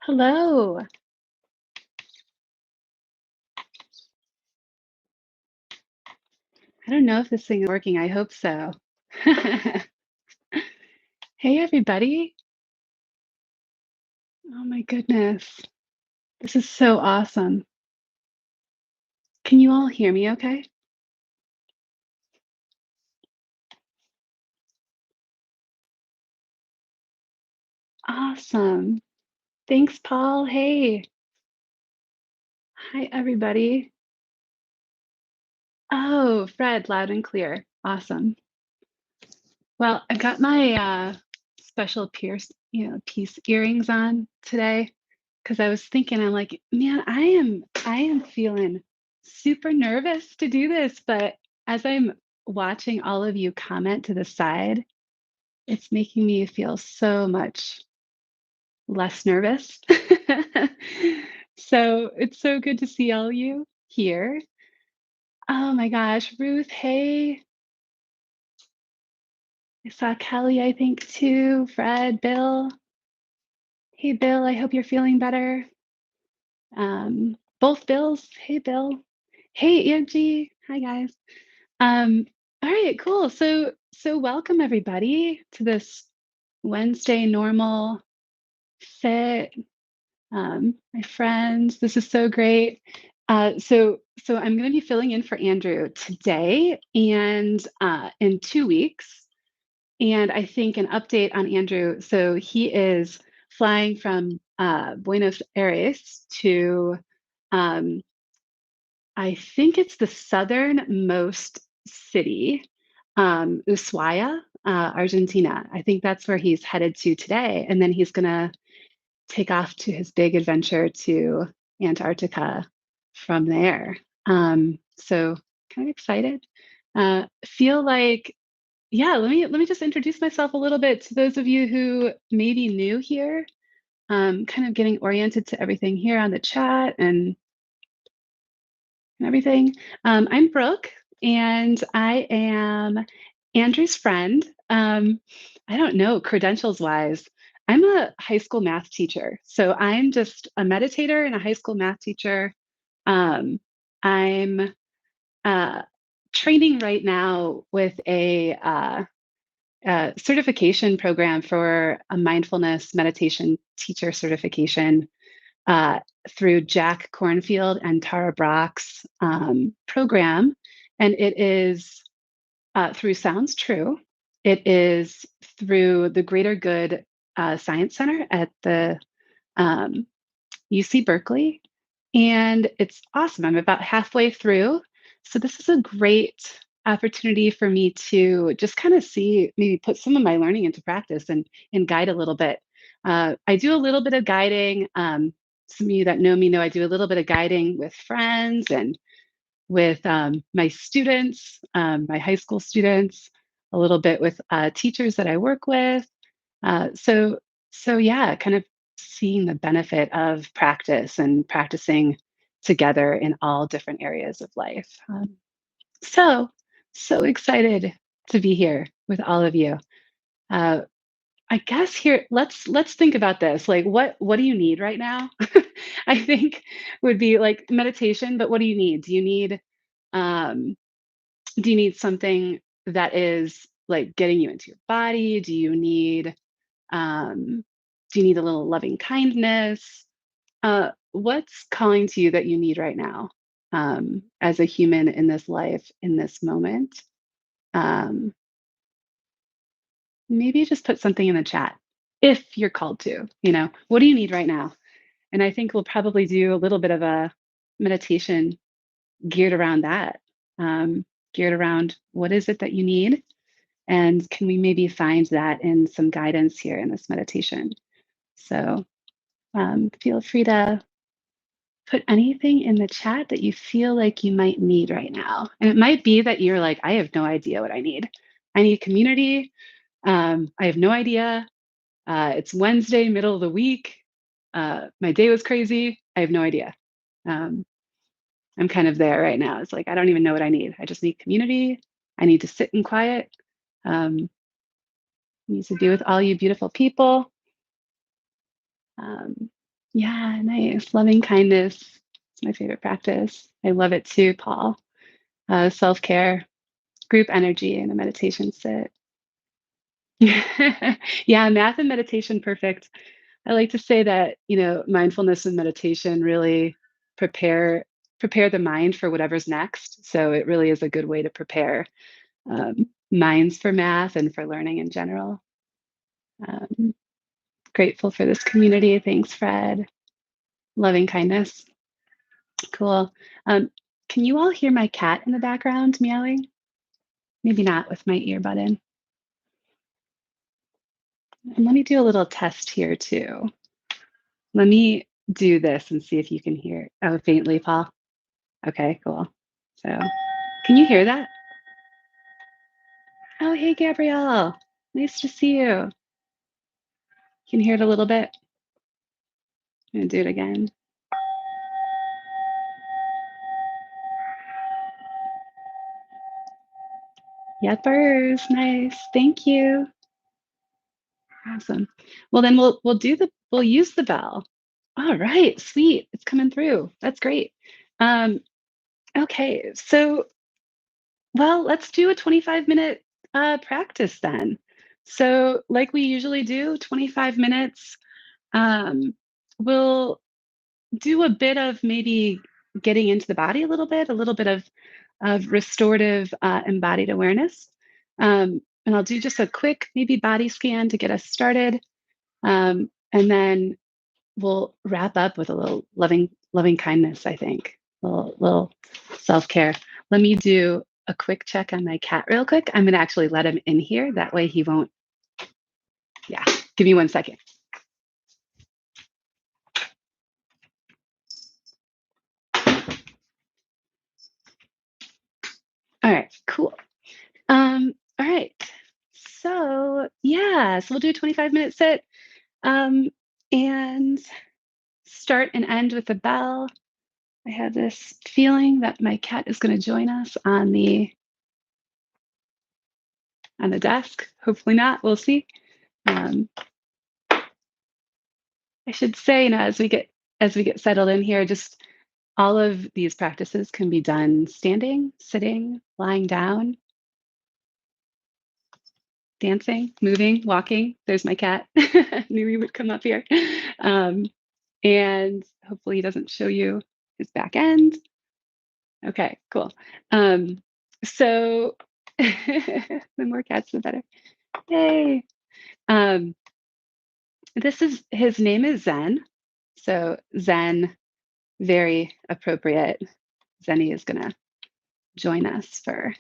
Hello. I don't know if this thing is working. I hope so. Hey, everybody. Oh my goodness. This is so awesome. Can you all hear me okay? Awesome. Thanks, Paul. Hey. Hi, everybody. Oh, Fred, loud and clear. Awesome. Well, I got my special piece earrings on today because I was thinking, I'm like, man, I am feeling super nervous to do this, but as I'm watching all of you comment to the side, it's making me feel so much less nervous. So it's so good to see all you here. Oh my gosh, Ruth, hey. I saw Kelly, I think, too. Fred, Bill. Hey, Bill, I hope you're feeling better. Both Bills. Hey, Bill. Hey, Angie. Hi, guys. Um, all right, cool. So welcome everybody to this Wednesday normal fit. My friends, this is so great. So I'm going to be filling in for Andrew today and in 2 weeks. And I think an update on Andrew. So he is flying from Buenos Aires to, um, I think it's the southernmost city, Ushuaia, Argentina. I think that's where he's headed to today. And then he's going to take off to his big adventure to Antarctica from there. So kind of excited. Feel like yeah, let me just introduce myself a little bit to those of you who may be new here. Kind of getting oriented to everything here on the chat and everything. I'm Brooke, and I am Andrew's friend. I don't know, credentials wise, I'm a high school math teacher. So I'm just a meditator and a high school math teacher. I'm uh, training right now with a certification program for a mindfulness meditation teacher certification uh, through Jack Cornfield and Tara Brock's program. And it is through Sounds True. It is through the Greater Good Science Center at the um, UC Berkeley. And it's awesome. I'm about halfway through. So this is a great opportunity for me to just kind of see, maybe put some of my learning into practice and guide a little bit. I do a little bit of guiding. Some of you that know me know I do a little bit of guiding with friends and with my students, my high school students, a little bit with teachers that I work with. So yeah, kind of seeing the benefit of practice and practicing together in all different areas of life. So so excited to be here with all of you. Uh, I guess here let's think about this. Like what do you need right now? I think would be like meditation, but what do you need? Um, do you need something that is like getting you into your body? Um, do you need a little loving kindness? What's calling to you that you need right now as a human in this life, in this moment? Um, Maybe just put something in the chat if you're called to, what do you need right now? And I think we'll probably do a little bit of a meditation geared around that, geared around what is it that you need? And can we maybe find that in some guidance here in this meditation? So feel free to put anything in the chat that you feel like you might need right now. And it might be that you're like, I have no idea what I need. I need community. I have no idea. It's Wednesday, middle of the week. My day was crazy. I have no idea. Um, I'm kind of there right now. It's like, I don't even know what I need. I just need community. I need to sit in quiet. Um, Need to be with all you beautiful people. Um, Yeah, nice. Loving kindness. It's my favorite practice. I love it too, Paul. Self care, group energy, and a meditation sit. Yeah, math and meditation, perfect. I like to say that, mindfulness and meditation really prepare prepare the mind for whatever's next. So it really is a good way to prepare minds for math and for learning in general. Um, Grateful for this community. Thanks, Fred. Loving kindness. Cool. Um, can you all hear my cat in the background meowing? Maybe not with my earbud in. And let me do a little test here too. Let me do this and see if you can hear. Oh, faintly, Paul. Okay, cool. So, can you hear that? Oh, hey, Gabrielle. Nice to see you. Can you hear it a little bit? I'm gonna do it again. Yepers, nice. Thank you. Awesome. Well, then we'll use the bell. All right, sweet. It's coming through. That's great. Um, okay, so well, let's do a 25-minute practice then. So, like we usually do, 25 minutes. We'll do a bit of maybe getting into the body a little bit of restorative embodied awareness. And I'll do just a quick maybe body scan to get us started. And then we'll wrap up with a little loving kindness, I think. A little self-care. Let me do a quick check on my cat real quick. I'm gonna actually let him in here. That way he won't, yeah. Give me 1 second. All right, cool. All right. So yeah, so we'll do a 25-minute sit. Um, and start and end with a bell. I have this feeling that my cat is going to join us on the desk. Hopefully not. We'll see. Um, I should say, as we get settled in here, just all of these practices can be done standing, sitting, lying down, dancing, moving, walking. There's my cat. Knew he would come up here. Um, and hopefully he doesn't show you his back end. Okay, cool. So the more cats, the better. Yay. Um, this is his name is Zen. So Zen, very appropriate. Zenny is gonna join us for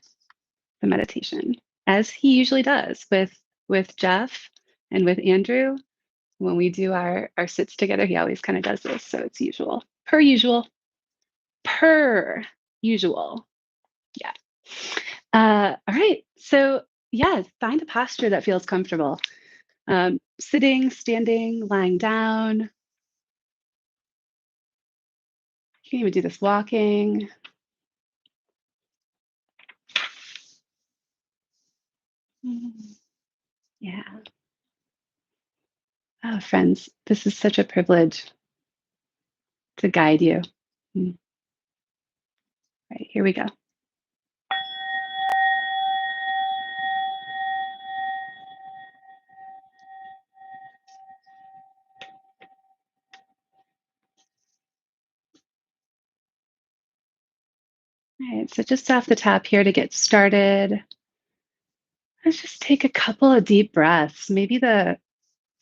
the meditation, as he usually does with Jeff and with Andrew. When we do our sits together, he always kind of does this. So it's usual. Per usual. Per usual. Yeah. All right. So, yeah, find a posture that feels comfortable. Sitting, standing, lying down. You can even do this walking. Mm, yeah. Oh, friends, this is such a privilege to guide you. Mm, right, here we go. All right. So, just off the top here to get started, let's just take a couple of deep breaths, maybe the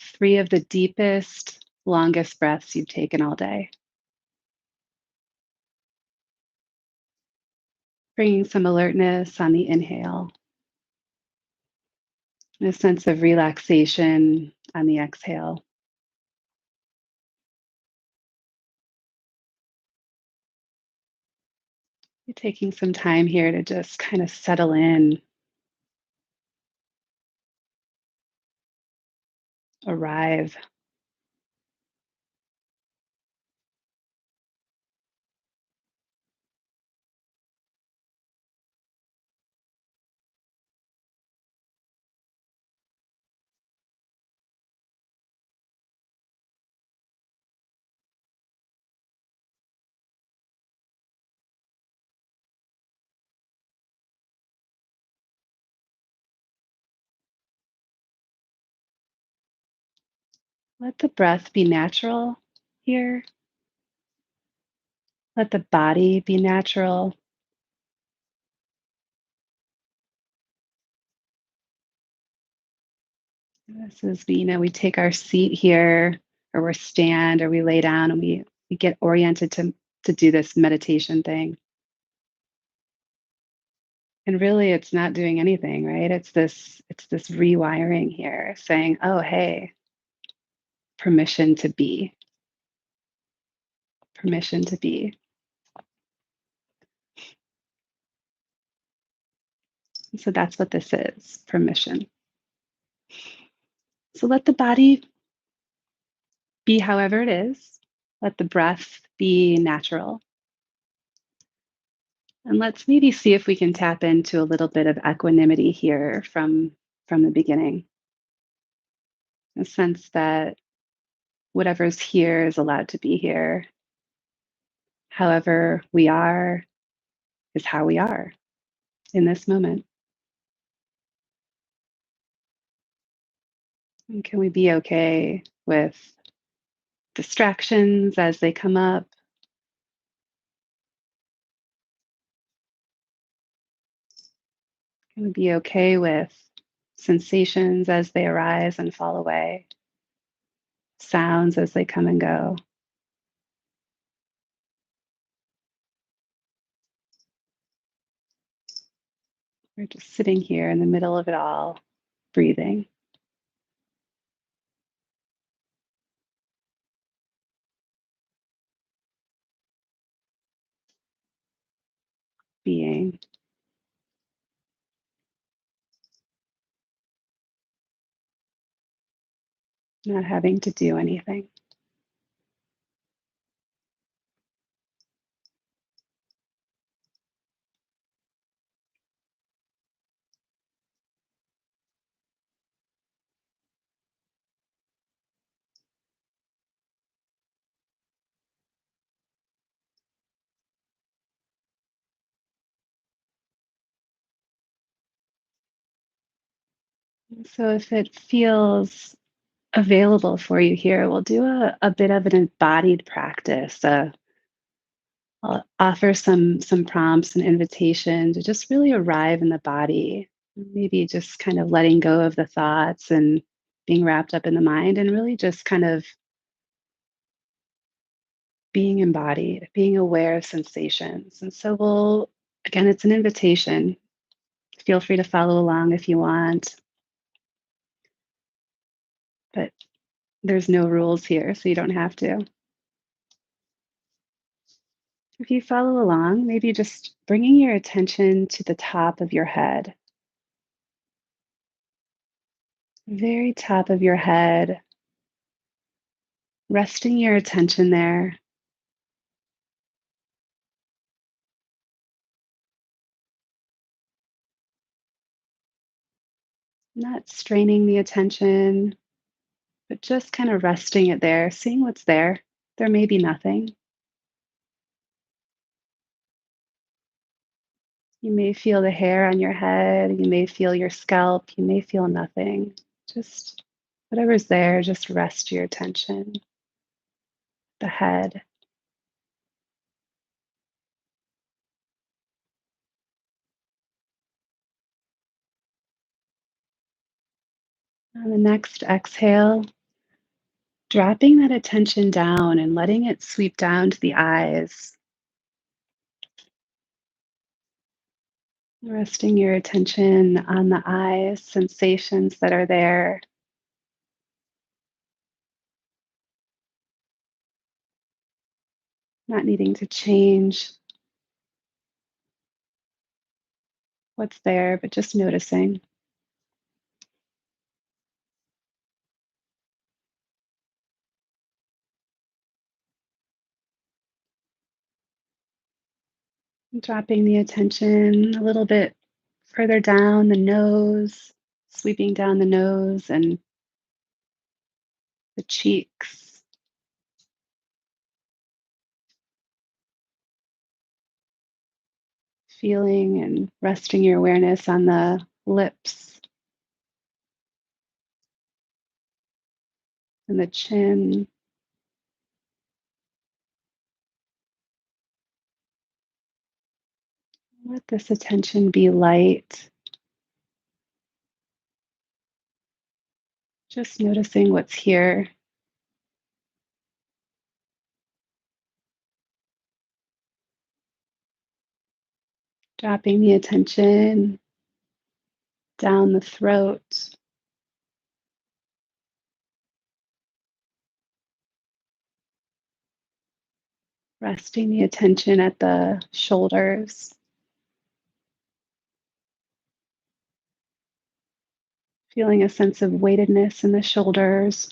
three of the deepest, longest breaths you've taken all day. Bringing some alertness on the inhale, and a sense of relaxation on the exhale. You're taking some time here to just kind of settle in, arrive. Let the breath be natural here. Let the body be natural. This is, we take our seat here, or we stand, or we lay down, and we get oriented to do this meditation thing. And really, it's not doing anything, right? It's this rewiring here, saying, "Oh, hey, permission to be, permission to be." So that's what this is, permission. So let the body be however it is. Let the breath be natural. And let's maybe see if we can tap into a little bit of equanimity here from the beginning. A sense that whatever's here is allowed to be here. However we are is how we are in this moment. And can we be okay with distractions as they come up? Can we be okay with sensations as they arise and fall away? Sounds as they come and go? We're just sitting here in the middle of it all, breathing, being, not having to do anything. So if it feels available for you here, we'll do a bit of an embodied practice. I'll offer some prompts and invitation to just really arrive in the body. Maybe just kind of letting go of the thoughts and being wrapped up in the mind, and really just kind of being embodied, being aware of sensations. And so again, it's an invitation. Feel free to follow along if you want, but there's no rules here, so you don't have to. If you follow along, maybe just bringing your attention to the top of your head, very top of your head, resting your attention there, not straining the attention, but just kind of resting it there, seeing what's there. There may be nothing. You may feel the hair on your head, you may feel your scalp, you may feel nothing. Just whatever's there, just rest your attention, the head. On the next exhale, dropping that attention down and letting it sweep down to the eyes, resting your attention on the eyes, sensations that are there, not needing to change what's there, but just noticing. Dropping the attention a little bit further down the nose, sweeping down the nose and the cheeks, feeling and resting your awareness on the lips, and the chin. Let this attention be light, just noticing what's here, dropping the attention down the throat, resting the attention at the shoulders, feeling a sense of weightedness in the shoulders,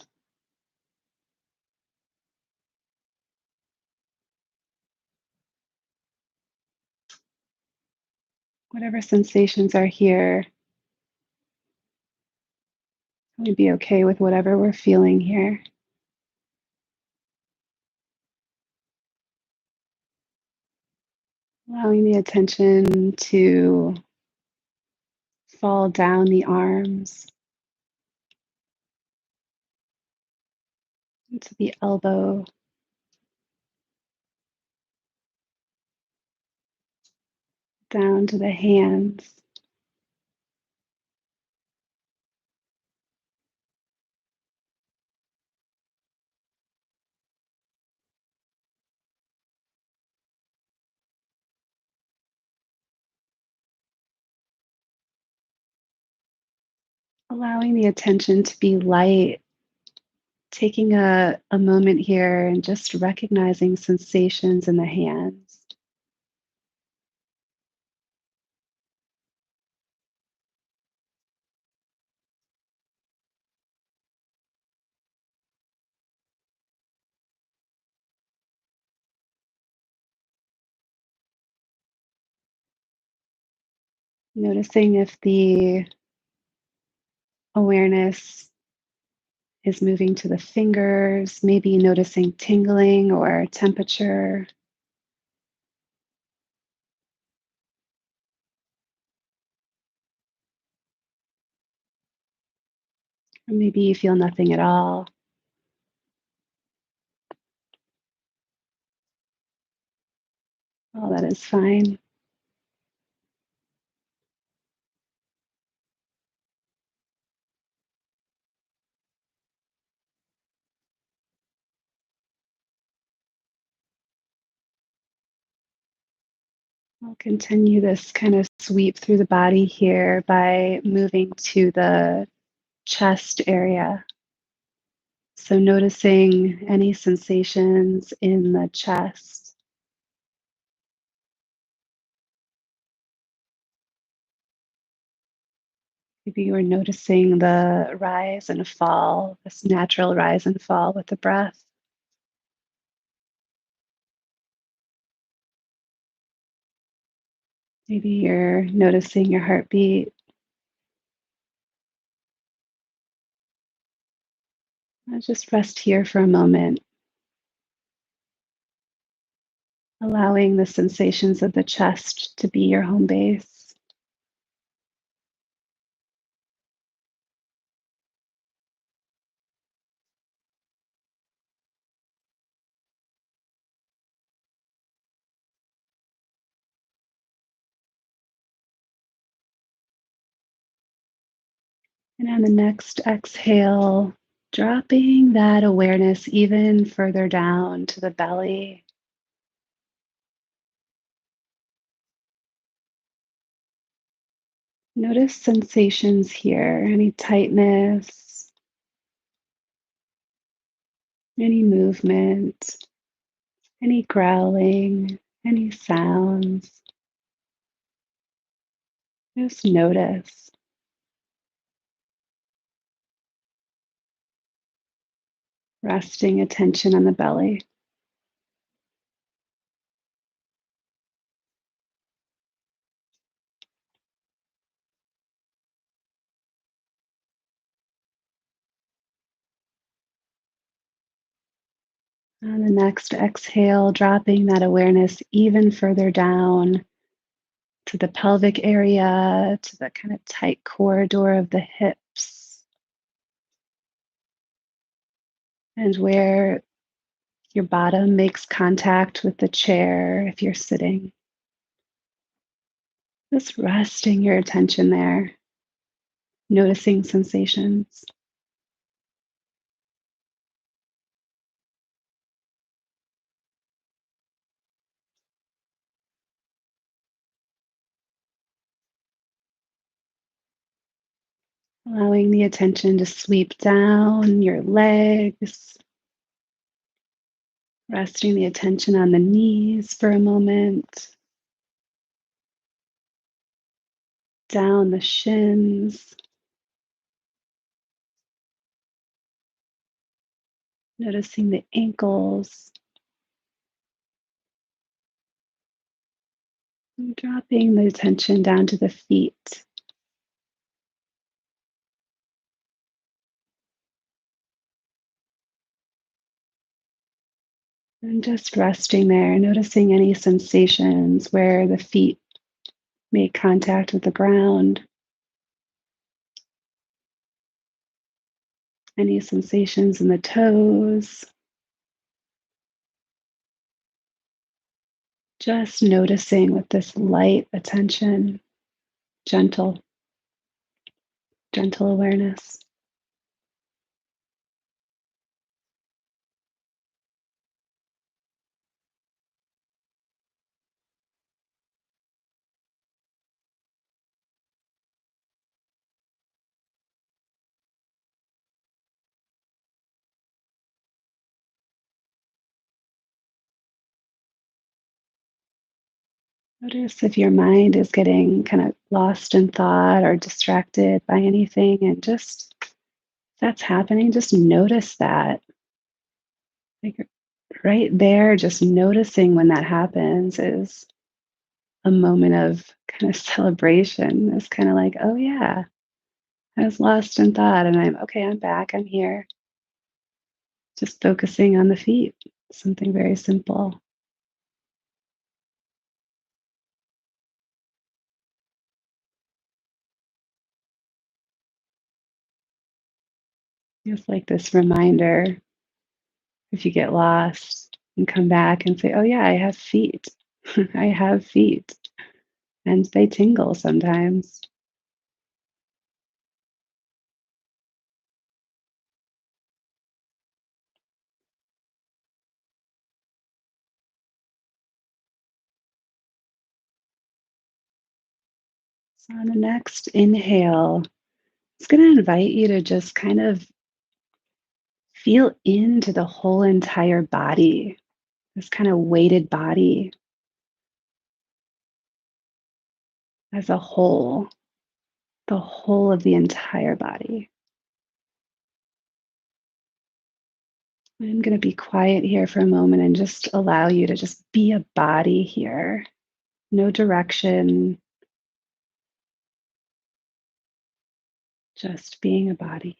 whatever sensations are here. We'd be okay with whatever we're feeling here. Allowing the attention to fall down the arms into the elbow, down to the hands, allowing the attention to be light, taking a moment here and just recognizing sensations in the hands. Noticing if the awareness is moving to the fingers, maybe noticing tingling or temperature. Or maybe you feel nothing at all. All that is fine. I'll continue this kind of sweep through the body here by moving to the chest area. So, noticing any sensations in the chest. Maybe you are noticing the rise and fall, this natural rise and fall with the breath. Maybe you're noticing your heartbeat. Just rest here for a moment, allowing the sensations of the chest to be your home base. And on the next exhale, dropping that awareness even further down to the belly. Notice sensations here, any tightness, any movement, any growling, any sounds. Just notice. Resting attention on the belly. On the next exhale, dropping that awareness even further down to the pelvic area, to the kind of tight corridor of the hips. and where your bottom makes contact with the chair if you're sitting. Just resting your attention there, noticing sensations. Allowing the attention to sweep down your legs, resting the attention on the knees for a moment, down the shins, noticing the ankles, and dropping the attention down to the feet. And just resting there, noticing any sensations where the feet make contact with the ground, any sensations in the toes. Just noticing with this light attention, gentle, gentle awareness. Notice if your mind is getting kind of lost in thought or distracted by anything, and just if that's happening, just notice that. Like right there, just noticing when that happens is a moment of kind of celebration. It's kind of like, oh yeah, I was lost in thought and I'm okay, I'm back, I'm here. Just focusing on the feet, something very simple. It's like this reminder if you get lost and come back and say, oh yeah, I have feet. I have feet. And they tingle sometimes. So on the next inhale, it's going to invite you to just kind of feel into the whole entire body, this kind of weighted body as a whole, the whole of the entire body. I'm going to be quiet here for a moment and just allow you to just be a body here. No direction, just being a body.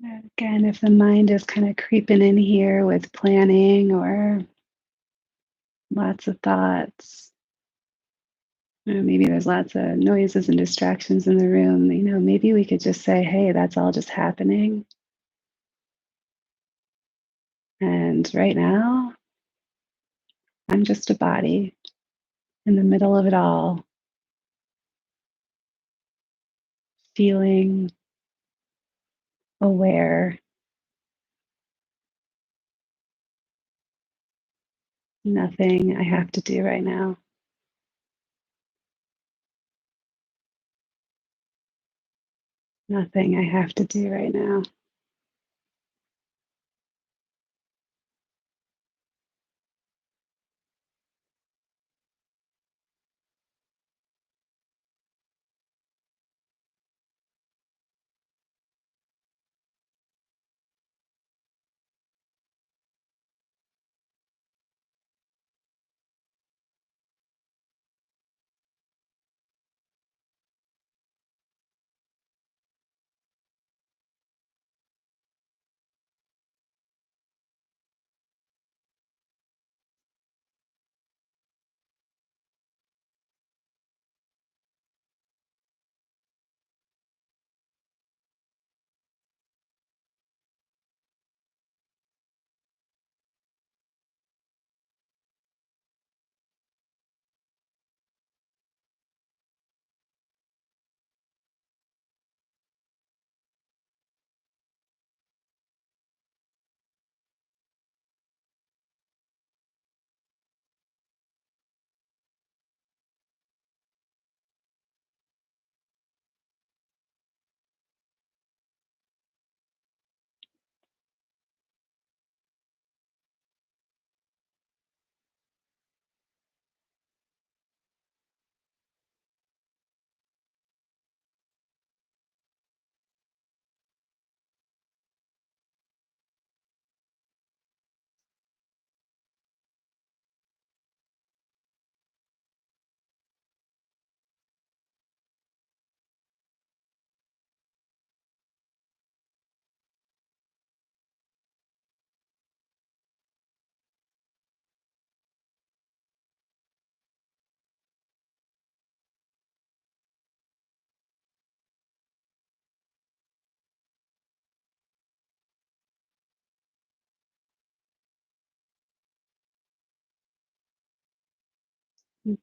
Again, if the mind is kind of creeping in here with planning or lots of thoughts, or maybe there's lots of noises and distractions in the room, maybe we could just say, hey, that's all just happening. And right now, I'm just a body in the middle of it all, feeling aware, nothing I have to do right now, nothing I have to do right now.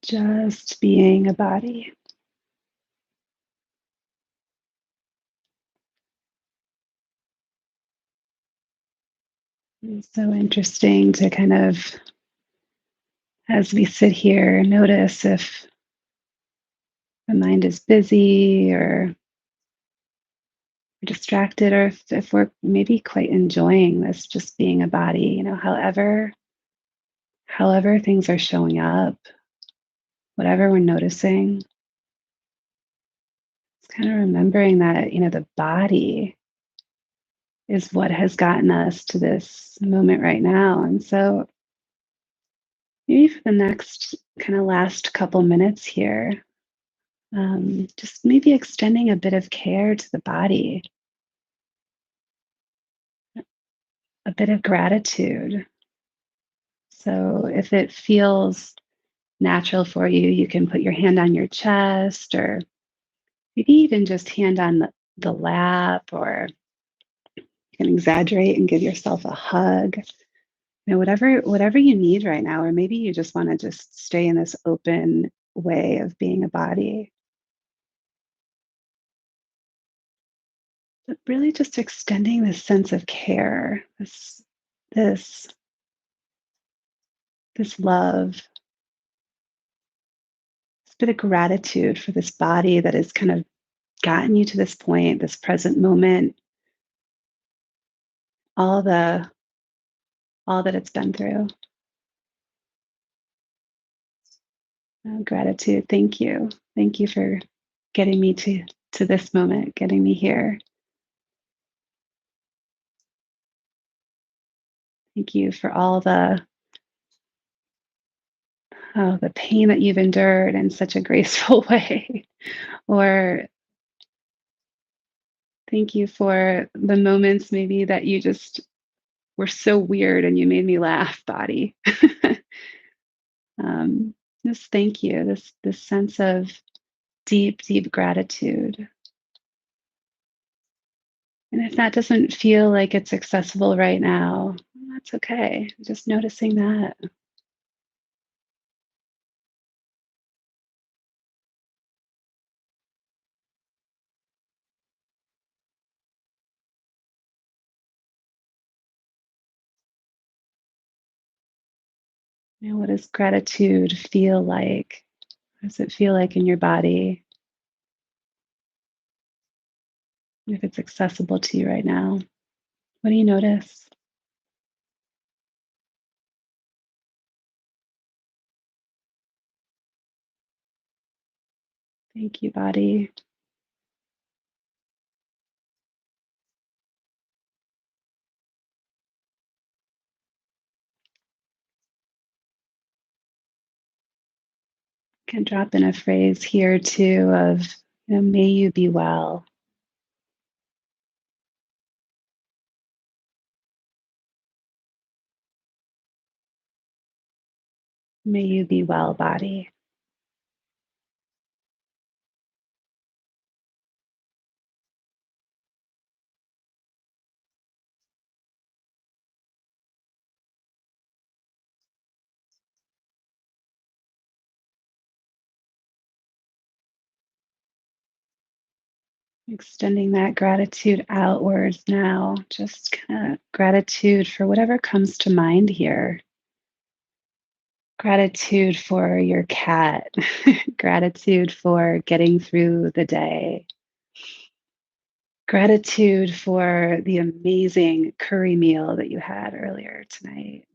Just being a body. It's so interesting to kind of, as we sit here, notice if the mind is busy or distracted, or if we're maybe quite enjoying this just being a body, however things are showing up, whatever we're noticing. It's kind of remembering that, the body is what has gotten us to this moment right now. And so maybe for the next kind of last couple minutes here, just maybe extending a bit of care to the body, a bit of gratitude. So if it feels natural for you, you can put your hand on your chest, or maybe even just hand on the lap, or you can exaggerate and give yourself a hug. Whatever you need right now, or maybe you just want to just stay in this open way of being a body. But really just extending this sense of care, this this love, this bit of gratitude for this body that has kind of gotten you to this point, this present moment, all the all that it's been through. Gratitude. Thank you. Thank you for getting me to this moment, getting me here. Thank you for all the pain that you've endured in such a graceful way, or Thank you for the moments maybe that you just were so weird and you made me laugh, body. um, just thank you. This sense of deep, deep gratitude. And if that doesn't feel like it's accessible right now, that's okay. Just noticing that. What does gratitude feel like? What does it feel like in your body? If it's accessible to you right now, what do you notice? Thank you, body. Can drop in a phrase here too of, may you be well. May you be well, body. Extending that gratitude outwards now, just kind of gratitude for whatever comes to mind here. Gratitude for your cat, gratitude for getting through the day, gratitude for the amazing curry meal that you had earlier tonight,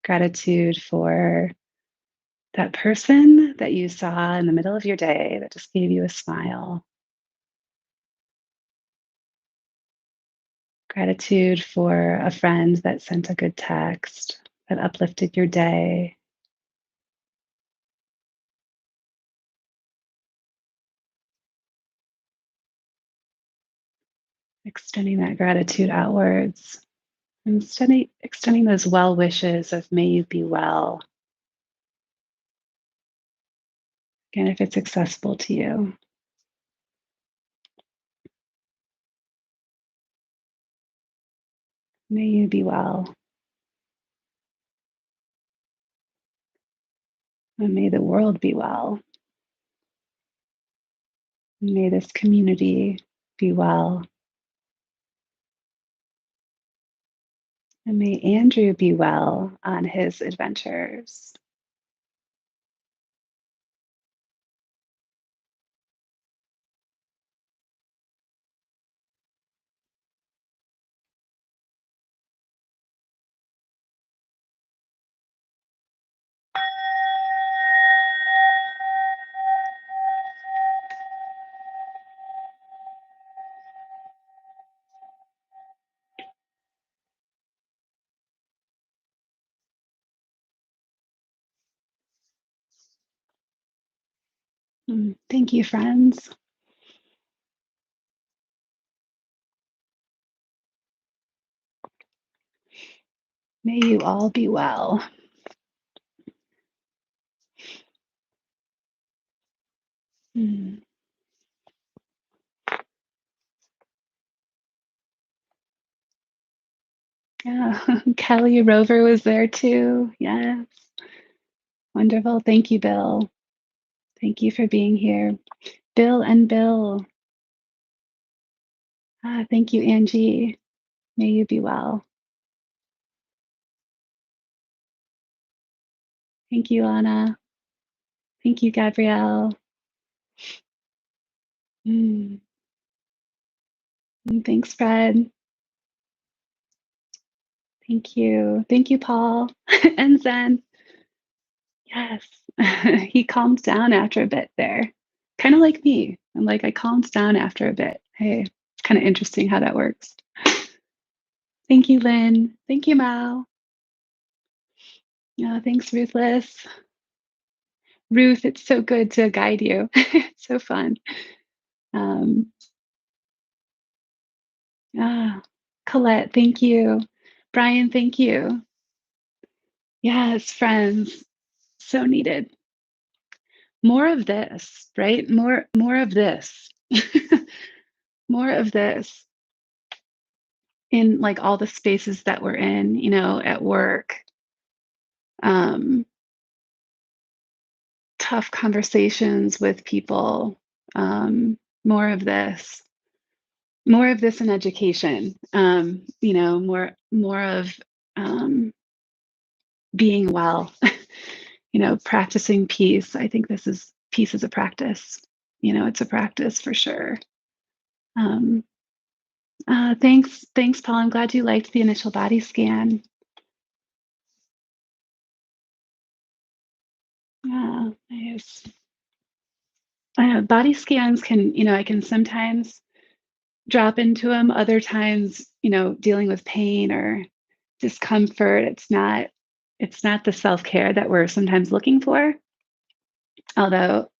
gratitude for that person that you saw in the middle of your day that just gave you a smile. Gratitude for a friend that sent a good text that uplifted your day. Extending that gratitude outwards and extending those well wishes of may you be well. Again, if it's accessible to you, may you be well. And may the world be well. May this community be well. And may Andrew be well on his adventures. Thank you, friends. May you all be well. Mm. Yeah, Kelly Rover was there too. Yes. Wonderful. Thank you, Bill. Thank you for being here. Bill and Bill. Thank you, Angie. May you be well. Thank you, Anna. Thank you, Gabrielle. Mm. And thanks, Fred. Thank you. Thank you, Paul and Zen. Yes. He calmed down after a bit there. Kind of like me. I'm like, I calmed down after a bit. Hey, it's kind of interesting how that works. Thank you, Lynn. Thank you, Mao. Thanks, Ruthless. Ruth, it's so good to guide you. It's so fun. Um, Ah, Colette, thank you. Brian, thank you. Yes, friends, so needed. More of this, right? More of this. More of this in like all the spaces that we're in, at work. Um, Tough conversations with people. More of this. More of this in education. More of um, being well. Practicing peace. I think peace is a practice. It's a practice for sure. Um, thanks, Paul. I'm glad you liked the initial body scan. Yeah, nice. Body scans can, I can sometimes drop into them. Other times, dealing with pain or discomfort, it's not the self-care that we're sometimes looking for. Although,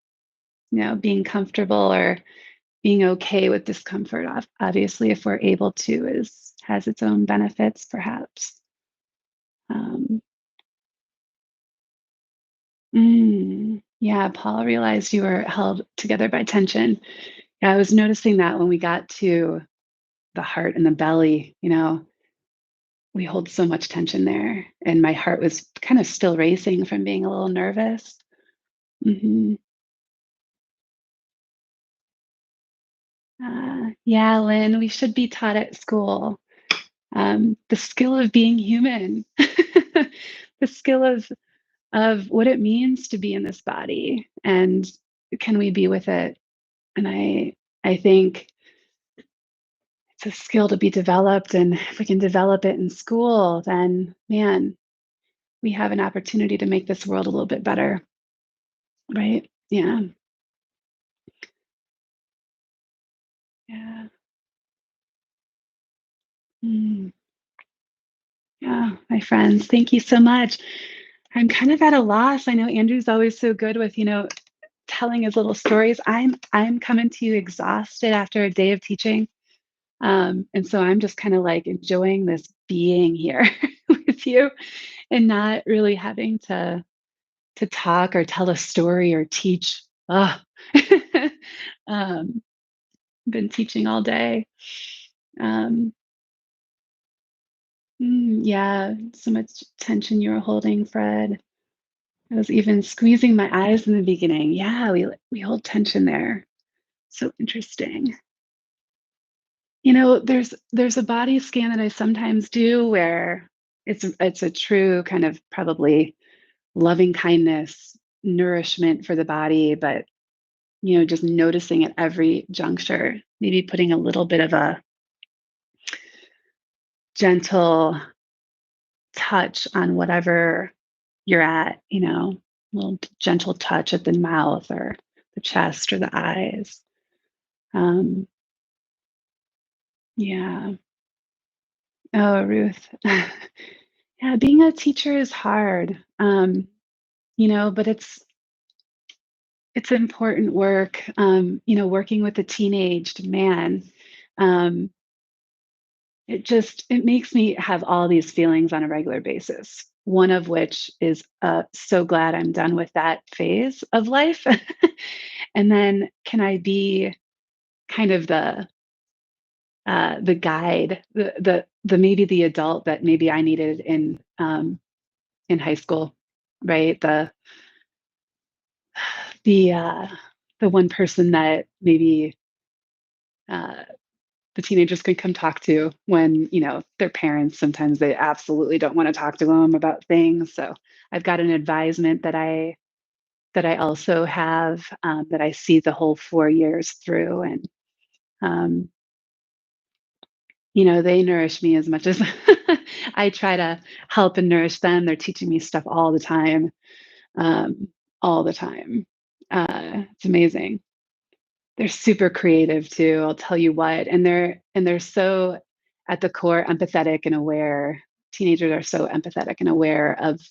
being comfortable or being okay with discomfort, obviously, if we're able to, is has its own benefits, perhaps. Um, yeah, Paul realized you were held together by tension. Yeah, I was noticing that when we got to the heart and the belly, we hold so much tension there. And my heart was kind of still racing from being a little nervous. hmm yeah, Lynn, we should be taught at school the skill of being human, the skill of what it means to be in this body, and can we be with it? And I think it's a skill to be developed, and if we can develop it in school, then man, we have an opportunity to make this world a little bit better, right? Yeah, yeah. Mm. Yeah, my friends, thank you so much. I'm kind of at a loss. I know Andrew's always so good with, telling his little stories. I'm coming to you exhausted after a day of teaching. And so I'm just kind of like enjoying this being here with you and not really having to talk or tell a story or teach. Ugh. um, been teaching all day. Um, yeah, so much tension you were holding, Fred. I was even squeezing my eyes in the beginning. Yeah, we hold tension there. So interesting. There's a body scan that I sometimes do where it's a true kind of probably loving kindness, nourishment for the body, but just noticing at every juncture, maybe putting a little bit of a gentle touch on whatever you're at, a little gentle touch at the mouth or the chest or the eyes. Um, yeah. Oh, Ruth. Yeah, being a teacher is hard. But it's important work. Working with a teenaged man. Um, it makes me have all these feelings on a regular basis. One of which is so glad I'm done with that phase of life. And then can I be kind of the guide, the maybe the adult that maybe I needed in high school, right? The the one person that maybe uh, the teenagers can come talk to when their parents sometimes they absolutely don't want to talk to them about things. So I've got an advisement that I also have that I see the whole 4 years through, and um, they nourish me as much as I try to help and nourish them. They're teaching me stuff all the time, um, all the time. It's amazing. They're super creative too, I'll tell you what, and they're so at the core empathetic and aware. Teenagers are so empathetic and aware of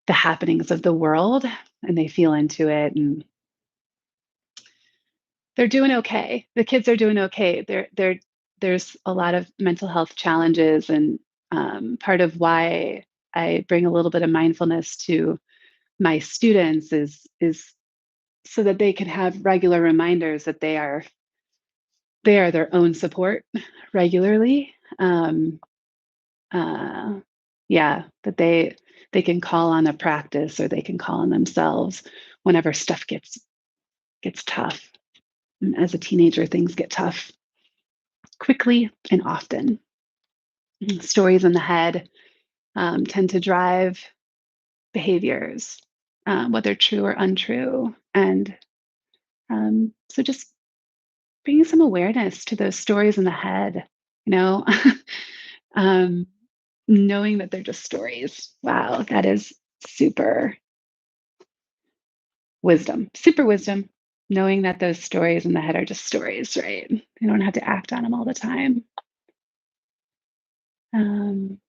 the happenings of the world, and they feel into it, and they're doing okay. The kids are doing okay. They're there's a lot of mental health challenges, and part of why I bring a little bit of mindfulness to my students is so that they can have regular reminders that they are their own support regularly. Uh, yeah, that they can call on a practice, or they can call on themselves whenever stuff gets tough. As a teenager, things get tough quickly and often. Stories in the head tend to drive behaviors, whether true or untrue. And so just bringing some awareness to those stories in the head, you know, um, knowing that they're just stories. Wow, that is super super wisdom. Knowing that those stories in the head are just stories, right? You don't have to act on them all the time. Um,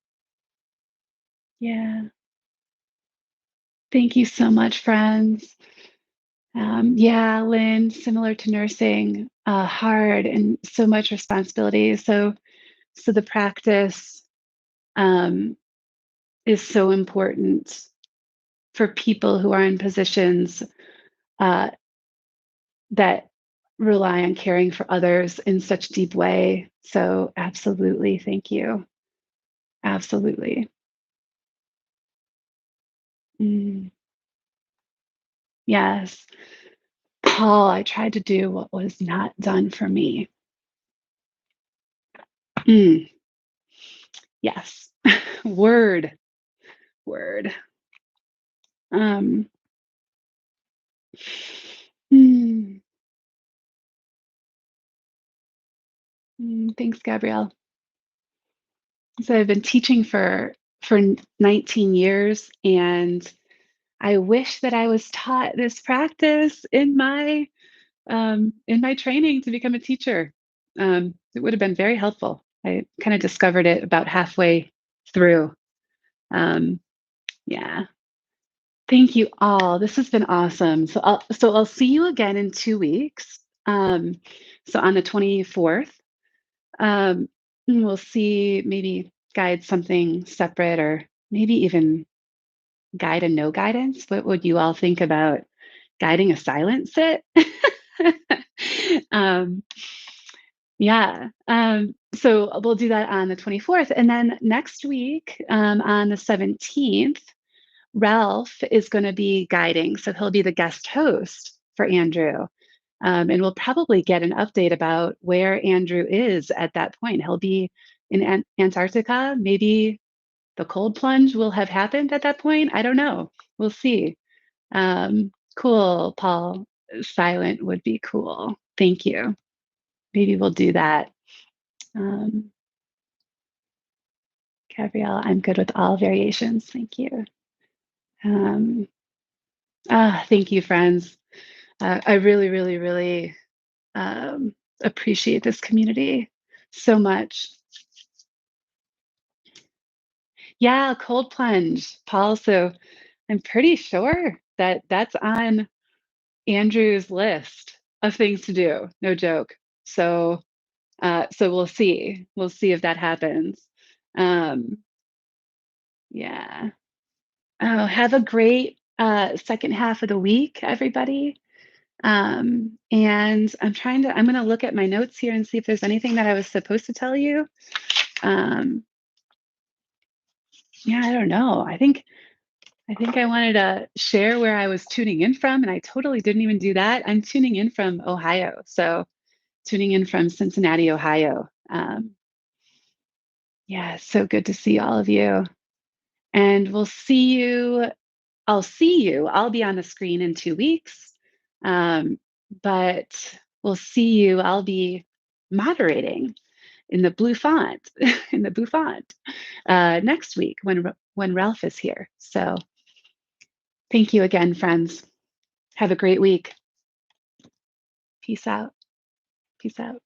yeah. Thank you so much, friends. Yeah, Lynn, similar to nursing, hard and so much responsibility. So the practice um, is so important for people who are in positions uh, that rely on caring for others in such deep way. So absolutely, thank you. Absolutely. Mm, yes. Paul, I tried to do what was not done for me. Mm, yes. Word, word. Um, mm, thanks, Gabrielle. So I've been teaching for 19 years, and I wish that I was taught this practice in my training to become a teacher. It would have been very helpful. I kind of discovered it about halfway through. Um, yeah. Thank you all. This has been awesome. So I'll see you again in 2 weeks. So on the 24th, and we'll see, maybe guide something separate, or maybe even guide a no guidance. What would you all think about guiding a silent sit? um, yeah. So we'll do that on the 24th. And then next week, on the 17th, Ralph is going to be guiding. So he'll be the guest host for Andrew. And we'll probably get an update about where Andrew is at that point. He'll be in Antarctica. Maybe the cold plunge will have happened at that point. I don't know. We'll see. Cool, Paul. Silent would be cool. Thank you. Maybe we'll do that. Um, Gabrielle, I'm good with all variations. Thank you. Um, thank you, friends. I really, really, really um, appreciate this community so much. Yeah, cold plunge, Paul. So I'm pretty sure that that's on Andrew's list of things to do. No joke. So we'll see. We'll see if that happens. Um, yeah. Oh, have a great second half of the week, everybody. And I'm going to look at my notes here and see if there's anything that I was supposed to tell you. Um, yeah, I don't know. I think I wanted to share where I was tuning in from, and I totally didn't even do that. I'm tuning in from Ohio. So tuning in from Cincinnati, Ohio. Yeah, so good to see all of you. And we'll see you. I'll see you. I'll be on the screen in 2 weeks. Um, but we'll see you. I'll be moderating in the blue font, in the blue font, next week when Ralph is here. So thank you again, friends. Have a great week. Peace out. Peace out.